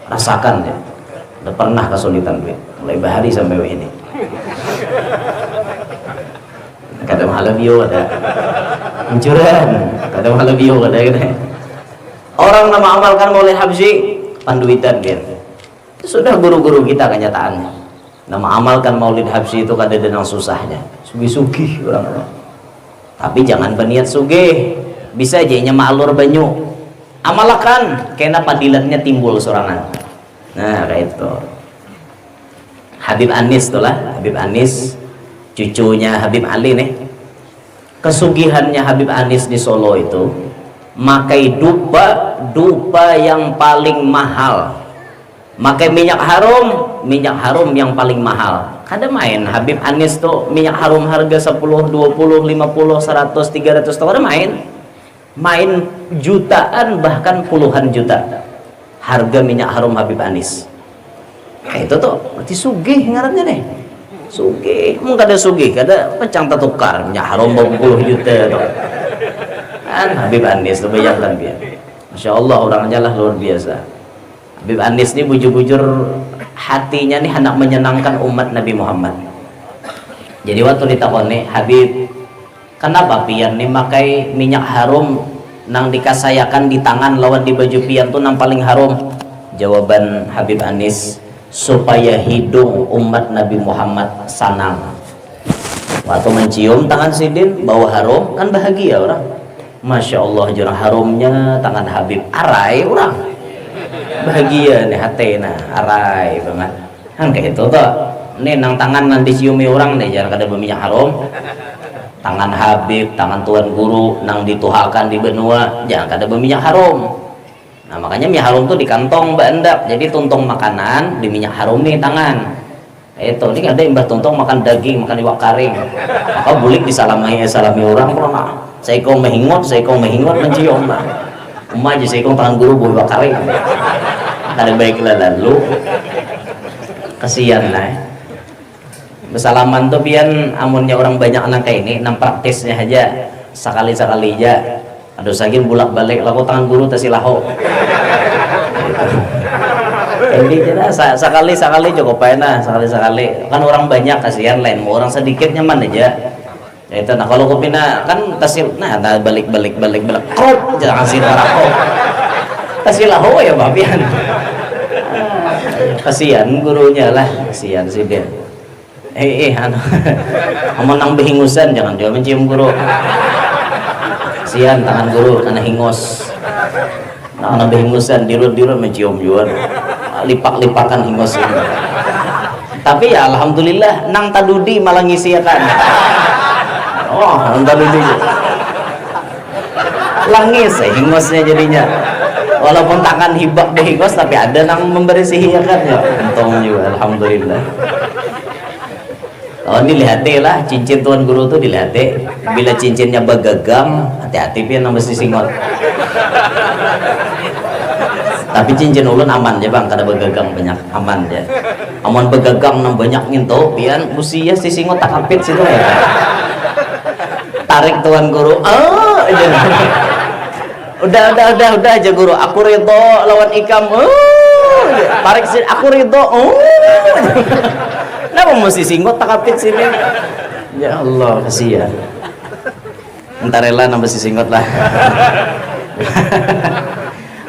Rasakan ya. Udah pernah kesulitan duit mulai bahari sampai ini. Kadang malam yo ada anjuran, kadang malam yo ada gitu. Orang nama amalkan Maulid Habsyi panduitan biar. Sudah guru-guru kita kenyataannya. Nama amalkan Maulid Habsyi itu kada dengan susahnya. Sugih-sugih orang. Tapi jangan berniat sugih. Bisa aja nya maalur banyu. Amalkan kena padilatnya timbul sorangan. Nah kayak itu Habib Anis tuh lah, Habib Anis cucunya Habib Ali nih. Kesugihannya Habib Anis di Solo itu makai dupa yang paling mahal, makai minyak harum yang paling mahal. Kada main Habib Anis tuh minyak harum harga 10, 20, 50, 100, 300 tuh kada main jutaan bahkan puluhan juta harga minyak harum Habib Anis. Nah, itu tuh berarti sugih ngarannya deh. Sugih, mung kada sugih, kada pecang tertukar minyak harum 20 juta tuh. Kan Habib Anis tuh banyak kan dia. Masya Allah orangnya lah luar biasa. Habib Anis ini bujur-bujur hatinya nih hendak menyenangkan umat Nabi Muhammad. Jadi waktu ditakoni Habib, kenapa pian nih makai minyak harum nang dikasayakan di tangan lawan di baju pian tuh nang paling harum? Jawaban Habib Anis, supaya hidung umat Nabi Muhammad sanang. Waktu mencium tangan sidin bau harum kan bahagia orang. Masya Allah jurang harumnya tangan Habib arai orang. Bahagia nih hatena arai banget. Kan kayak itu tuh. Nih nang tangan nang diciumi orang nih jangan kada berminyak harum. Tangan Habib, tangan Tuan Guru nang dituhakan di benua jangan kada berminyak harum. Nah makanya minyak harum tuh di kantong mbak endap, jadi tuntung makanan di minyak harum nih tangan. Itu ini ada yang mbak tuntung makan daging, makan iwak karing, maka bulik disalami orang pernah. Saya kau mehingot mencium mbak. Aja saya kau tangan Guru bawa iwak karing. kada baiklah lalu kasihan lah. Bersalaman tuh pian amunnya orang banyak anak kayak ini nang praktisnya aja sekali-sekali aja. Aduh saking bolak-balik laku tangan guru tasilaho. Jadi tidak sekali-sekali cukup enak, sekali-sekali kan orang banyak kasihan lain, mau orang sedikit nyaman aja. Ya itu nah kalau kupina kan tasil nah balik krop jangan sih parako. Tasilaho ya babian. Kasihan gurunya lah, kasihan sih dia. Anu amun nang behingusan jangan juga mencium guru. Kasihan tangan guru karena hingos. Nang behingusan dirut-dirut mencium juga. Lipak-lipakan hingos ini. Tapi ya alhamdulillah nang tadudi malah ngisi kan. Oh, nang tadudi. Langis hingosnya jadinya. Walaupun tangan hibak deh hingos tapi ada nang memberi sihiakan ya. Untung juga alhamdulillah. Oh dilihat lah cincin tuan guru tuh dilihat bila cincinnya begagang hati-hati pian nang mesti singot. Tapi cincin ulun aman ya bang kada begagang banyak aman ya. Aman begagang nang banyak nginto pian usia si singot tak kapit situ ya. Tarik tuan guru aja. Udah aja guru aku ridho lawan ikam. Tarik sini aku ridho. Kenapa mesti singgot tak kapit sini? Ya Allah kasihan. Entar rela nambah si singgot lah.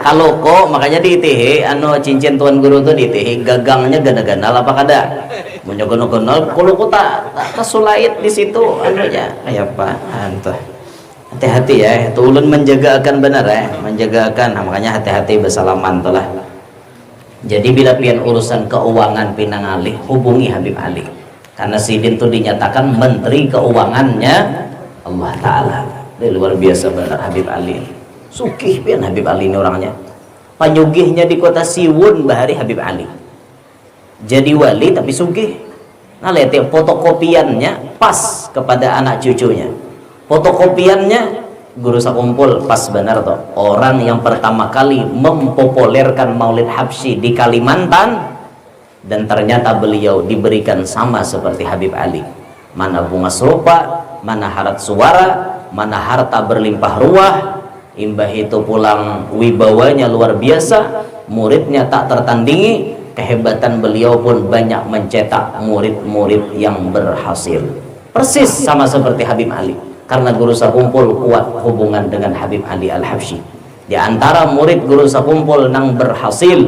Kalau kok makanya diitihi anu cincin tuan guru tuh diitihi gagangnya gana-gana apa kada? Punya gono-gono kalau kok tak kesulait di situ anunya kayak apa? Antah. Hati-hati ya, itu ulun menjaga akan benar ya, menjaga akan. Nah, makanya hati-hati bersalaman tuh lah. Jadi bila pian urusan keuangan pinang alih hubungi Habib Ali karena sidin itu dinyatakan menteri keuangannya Allah Ta'ala. Dia luar biasa benar Habib Ali, sukih pian Habib Ali ini orangnya. Panyugihnya di kota Siwun bahari Habib Ali jadi wali tapi sugih. Nah lihat ya fotokopiannya pas kepada anak cucunya, fotokopiannya guru sakumpul pas benar toh orang yang pertama kali mempopulerkan Maulid Habsyi di Kalimantan dan ternyata beliau diberikan sama seperti Habib Ali, mana bunga serupa, mana harat suara, mana harta berlimpah ruah, imbah itu pulang wibawanya luar biasa, muridnya tak tertandingi, kehebatan beliau pun banyak mencetak murid-murid yang berhasil persis sama seperti Habib Ali. Karena guru sakumpul kuat hubungan dengan Habib Ali Al-Habsyi. Di antara murid guru sakumpul nang berhasil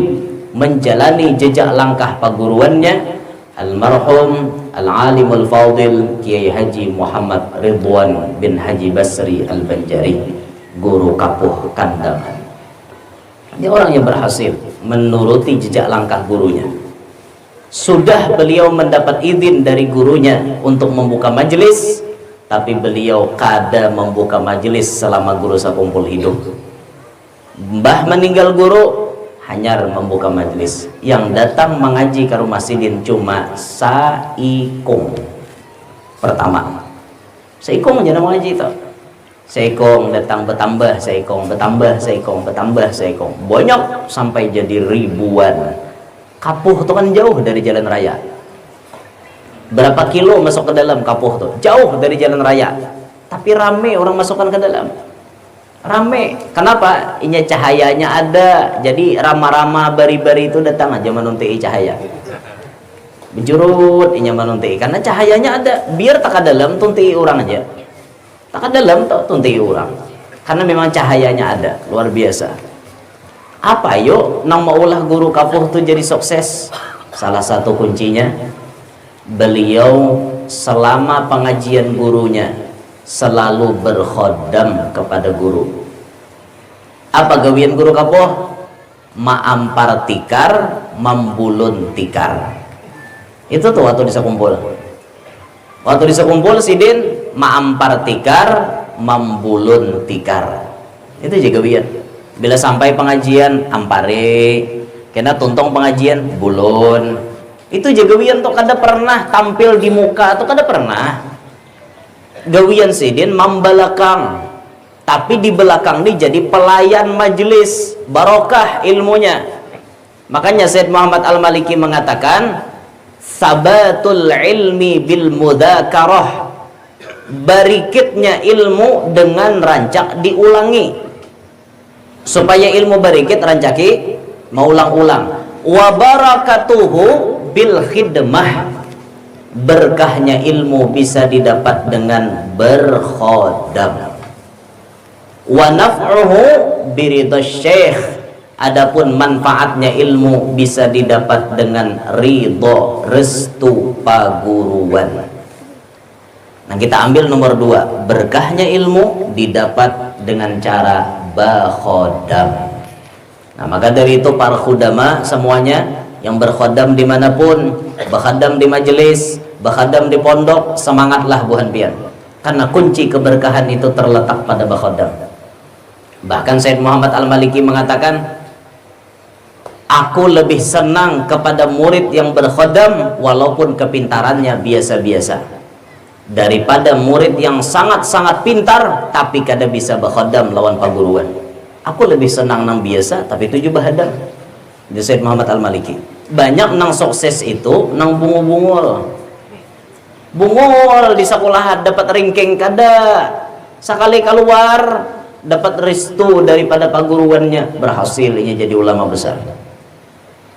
menjalani jejak langkah paguruannya almarhum Al-Alimul Fadil Kiai Haji Muhammad Ridwan bin Haji Basri Al-Banjari, guru kapuh Kandangan. Ini orang yang berhasil menuruti jejak langkah gurunya. Sudah beliau mendapat izin dari gurunya untuk membuka majelis, tapi beliau kada membuka majelis selama guru sakumpul hidup. Mbah meninggal guru hanyar membuka majelis. Yang datang mengaji ke rumah sidin cuma saikung pertama. Saikung jangan mengaji itu. Saikung datang bertambah, saikung bertambah, saikung bertambah, saikung banyak sampai jadi ribuan. Kapuh itu kan jauh dari jalan raya. Berapa kilo masuk ke dalam kapuh tuh, jauh dari jalan raya, tapi rame orang masukkan ke dalam, rame. Kenapa? Inya cahayanya ada, jadi rama-rama bari-bari itu datang aja menunti cahaya, bejurut inya menunti karena cahayanya ada. Biar tak ke dalam tunti orang aja, tak ke dalam tuh tunti orang karena memang cahayanya ada, luar biasa. Apa yuk nang maulah guru kapuh tuh jadi sukses? Salah satu kuncinya beliau selama pengajian gurunya selalu berkhodam kepada guru. Apa gawian guru kapuh? Ma'ampar tikar, membulun tikar. Itu tuh waktu bisa kumpul. Waktu bisa kumpul sidin ma'ampar tikar, membulun tikar. Itu juga gawian. Bila sampai pengajian ampare, kena tuntong pengajian bulun. Itu aja gawian tuh kada pernah tampil di muka atau kada pernah. Gawian sidin membelakang, tapi di belakang ini jadi pelayan majelis, barokah ilmunya. Makanya Syed Muhammad Al-Maliki mengatakan sabatul ilmi bil mudzakarah, barikitnya ilmu dengan rancak diulangi. Supaya ilmu barikit rancaki maulang-ulang. Wa barakatuhu bil khidmah, berkahnya ilmu bisa didapat dengan berkhodam. Wa naf'uhu biridhasy syekh, adapun manfaatnya ilmu bisa didapat dengan ridho restu paguruan. Nah, kita ambil nomor 2, berkahnya ilmu didapat dengan cara bakhodam. Nah, maka dari itu para khudama semuanya yang berkhodam dimanapun, berkhodam di majelis, berkhodam di pondok, semangatlah buhan pian, karena kunci keberkahan itu terletak pada bakhodam. Bahkan Syed Muhammad Al-Maliki mengatakan, aku lebih senang kepada murid yang berkhodam walaupun kepintarannya biasa-biasa, daripada murid yang sangat-sangat pintar tapi kada bisa berkhodam lawan paguruan. Aku lebih senang nang biasa tapi tujuh bahadam. Di Syed Muhammad Al-Maliki banyak nang sukses itu nang bungul-bungul di sekolah dapat ranking kada, sekali keluar dapat restu daripada paguruannya, berhasil ini jadi ulama besar.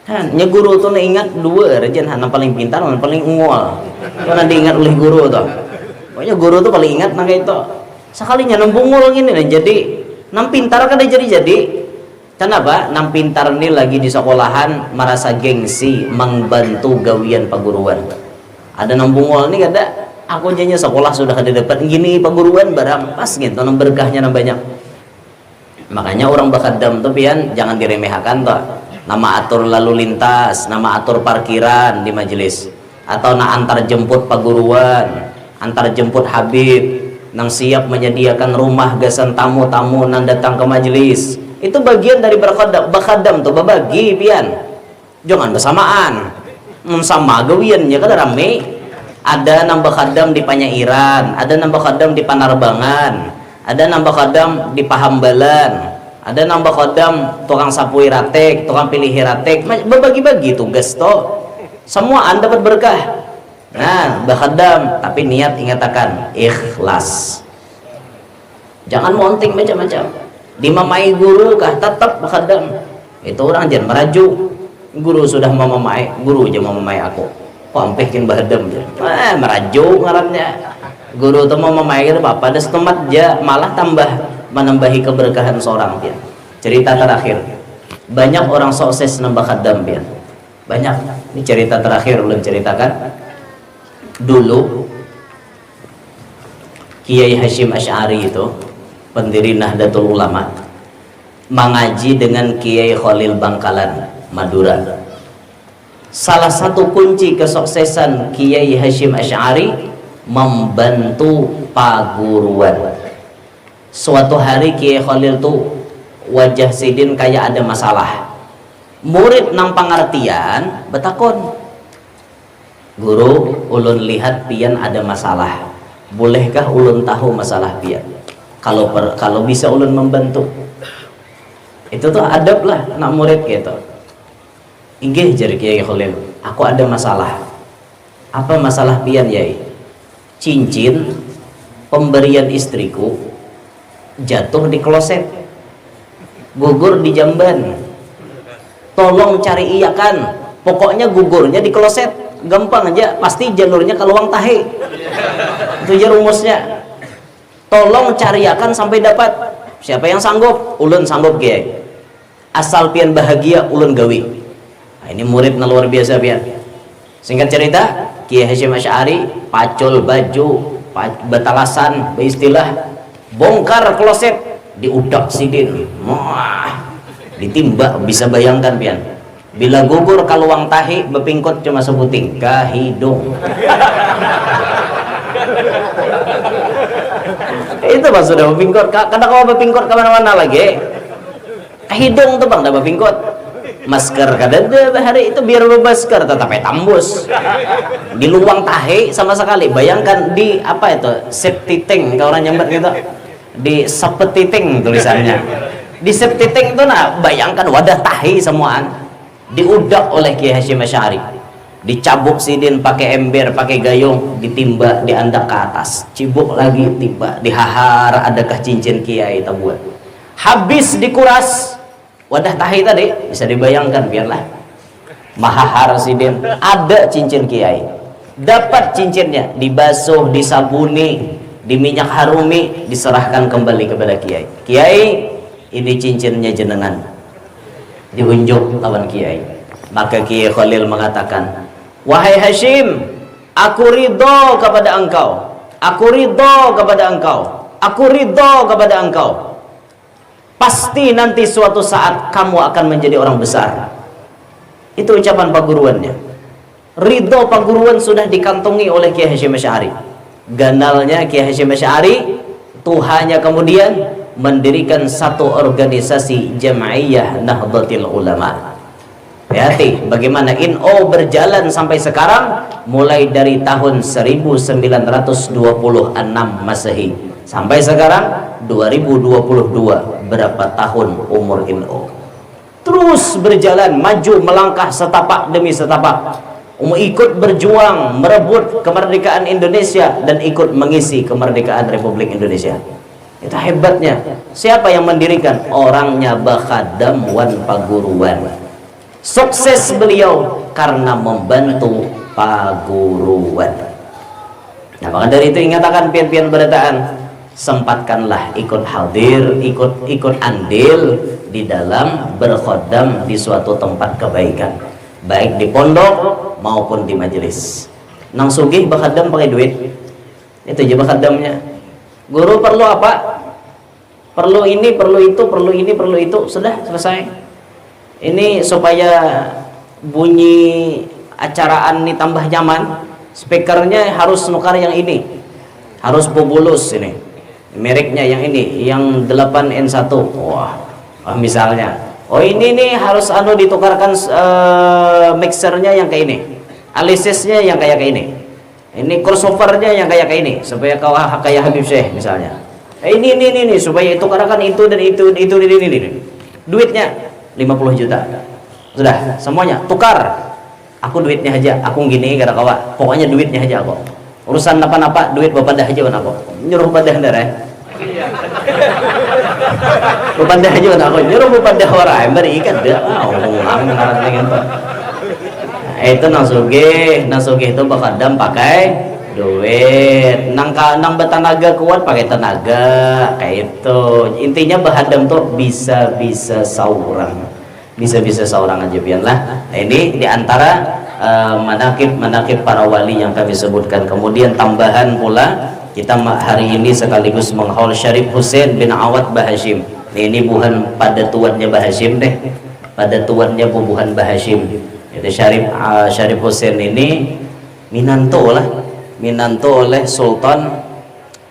Kan nya guru tuh ingat dua rejen, yang paling pintar yang paling unggul karena diingat oleh guru tuh. Pokoknya guru tuh paling ingat nang itu. Sekalinya nembungul gini nih, jadi nang pintar kada jadi. Kenapa? Nang pintar ini lagi di sekolahan merasa gengsi membantu gawian paguruan. Ada nembungul nih kada, aku jadinya sekolah sudah kada dapat gini paguruan barang pas gitu, nang berkahnya nang banyak. Makanya orang bakadam tuh pian jangan diremehkan tuh. Nama atur lalu lintas, nama atur parkiran di majelis, atau na antar jemput paguruan, antar jemput Habib, nang siap menyediakan rumah gasan tamu-tamu nang datang ke majelis. Itu bagian dari berkhodam. Bakadam tuh berbagi pian, jangan bersamaan sama gawiannya kada rame. Ada nang bakadam di Panyairan, ada nang bakadam di Panarbangan, ada nang bakadam di Pahambalan, ada nambah kodam tukang sapu iratek, tukang pilih iratek, berbagi-bagi tugas toh. Semua anda dapat berkah. Nah, bakhodam tapi niat ingatakan ikhlas. Jangan monting macam-macam. Dimamai guru kah tetap bakhodam. Itu orang jangan merajuk. Guru sudah memamai, guru aja memamai aku. Pampihkin bakhodam je. Merajuk ngarannya. Guru tuh memamai itu apa? Ada setempat aja malah tambah menambahi keberkahan seorang pian. Cerita terakhir, banyak orang sukses nambah khadam pian, banyak. Ini cerita terakhir ulun ceritakan. Dulu Kiai Hashim Asy'ari itu pendiri Nahdlatul Ulama mengaji dengan Kiai Khalil Bangkalan Madura. Salah satu kunci kesuksesan Kiai Hashim Asy'ari membantu paguruan. Suatu hari Kiai Khalil tuh wajah sidin kayak ada masalah. Murid nang pengertian betakon, guru ulun lihat pian ada masalah, bolehkah ulun tahu masalah pian? Kalau bisa ulun membantu. Itu tuh adab lah anak murid gitu. Inggih jari Kiai Khalil, aku ada masalah. Apa masalah pian yai? Cincin pemberian istriku jatuh di kloset, gugur di jamban, tolong cari iakan. Pokoknya gugurnya di kloset, gampang aja, pasti jalurnya ke luang tahe. Itu aja rumusnya. Tolong cariakan sampai dapat. Siapa yang sanggup? Ulun sanggup Kiai. Asal pian bahagia ulun gawi. Nah, ini murid luar biasa pian. Singkat cerita, Kiai Hashim Asy'ari pacul baju, betalasan, beristilah, bongkar kloset, diudak sidin. Wah, ditimba. Bisa bayangkan pian, bila gugur ke luang tahi bepingkot cuma sebuting ke hidung. Itu pas sudah bepingkot, kadang kau bepingkot kemana-mana lagi ke hidung tuh bang, dah bepingkot. Masker kada ada hari itu, biar masker tetapi tambus di luang tahi sama sekali. Bayangkan di apa itu safety tank, kalau orang nyambat gitu, di safety tank tulisannya, di safety tank itu. Nah bayangkan wadah tahi semuaan. diudak oleh Kiai Hasyim Asy'ari, dicabuk sidin pakai ember, pakai gayung, ditimba, diandak ke atas, cibuk lagi, timba, dihahar, adakah cincin Kiai tabuat. Habis dikuras, wadah tahi tadi bisa dibayangkan, biarlah mahahar sidin, ada cincin Kiai, dapat cincinnya, dibasuh, disabuni, diminyak harumi, diserahkan kembali kepada Kiai. Kiai, ini cincinnya jenengan, diunjuk lawan Kiai. Maka Kiai Khalil mengatakan, wahai Hasyim, aku ridho kepada engkau, aku ridho kepada engkau, aku ridho kepada engkau. Pasti nanti suatu saat kamu akan menjadi orang besar. Itu ucapan paguruannya. Ridho paguruan sudah dikantongi oleh Kiai Hasyim Asy'ari. Ganalnya Kiai Hasyim Asy'ari, Tuhannya kemudian mendirikan satu organisasi Jam'iyah Nahdlatul Ulama. Hati, bagaimana NO berjalan sampai sekarang, mulai dari tahun 1926 Masehi sampai sekarang 2022, berapa tahun umur NO? Terus berjalan, maju melangkah setapak demi setapak, ikut berjuang merebut kemerdekaan Indonesia dan ikut mengisi kemerdekaan Republik Indonesia. Itu hebatnya. Siapa yang mendirikan? Orangnya Bakhadam Wan Paguruan. Sukses beliau karena membantu paguruan. Nah, maka dari itu ingatakan pian-pian berataan, sempatkanlah ikut hadir, ikut andil di dalam berkhodam di suatu tempat kebaikan, baik di pondok maupun di majelis. Nang sugih bakhadam pakai duit, itu aja bakhadamnya. Guru perlu apa? Perlu ini, perlu itu, perlu ini, perlu itu, sudah selesai. Ini supaya bunyi acaraan ini tambah nyaman, speakernya harus nukar yang ini, harus Bobulus ini, mereknya yang ini, yang 8N1. Wah, misalnya, oh ini nih harus ditukarkan mixernya yang kayak ini, alisisnya yang kayak ini, crossovernya yang kayak ini, supaya kau kayak Habib Syekh misalnya. Ini supaya tukarkan itu dan itu ini. Duitnya 50 juta. Sudah, semuanya tukar. Aku duitnya aja, aku gini gara kawa. Pokoknya duitnya aja aku. Urusan apa-apa duit bapadah aja kan aku. Nyuruh bapadah ndare. Bapadah aja kan aku. Nyuruh bapadah orang beri ikan dia. Ngaran pengen Pak. Itu nasuge itu bakadam pakai duit. Nang bertenaga kuat pakai tenaga, kayak itu. Intinya bahadam tuh bisa seorang aja biarlah. Nah, ini diantara manakib para wali yang kami sebutkan. Kemudian tambahan pula, kita hari ini sekaligus menghaul Syarif Husain bin Awad Bahasyim. Ini bukan pada tuannya Bahasyim deh, pada tuannya bubuhan Bahasyim. Itu Syarif Husain ini minanto oleh Sultan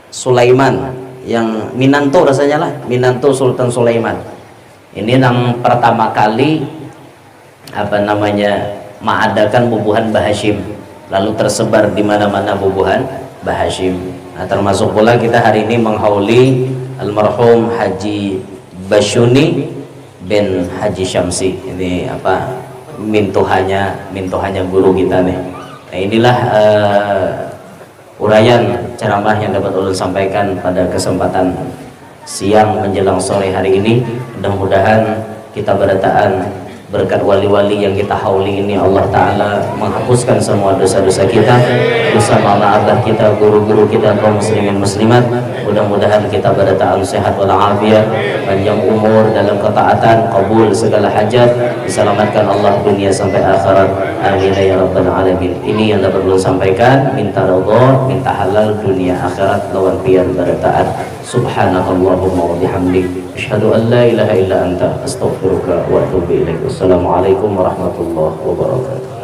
Sulaiman, yang minanto rasanya lah, minanto Sultan Sulaiman. Ini yang pertama kali mengadakan bubuhan Bahasyim, lalu tersebar di mana-mana bubuhan Bahasyim. Nah, termasuk pula kita hari ini menghauli almarhum Haji Basyuni bin Haji Syamsi. Ini mintuhannya guru kita nih. Nah, inilah uraian ceramah yang dapat ulun sampaikan pada kesempatan siang menjelang sore hari ini. Mudah-mudahan kita berataan berkat wali-wali yang kita hauli ini, Allah Ta'ala menghapuskan semua dosa-dosa kita, dosa mama abah kita, guru-guru kita, kaum muslimin muslimat. Mudah-mudahan kita berataan sehat walafiat, panjang umur dalam ketaatan, kabul segala hajat, diselamatkan Allah dunia sampai akhirat. Amin ya rabbal alamin. Ini yang dapat belum sampaikan. Minta ridha, minta halal dunia akhirat, lawan pian berataan. Subhanakallahumma wa bihamdik, asyhadu an la ilaha illa anta, astaghfiruka wa atubu ilaik. Wassalamualaikum warahmatullahi wabarakatuh.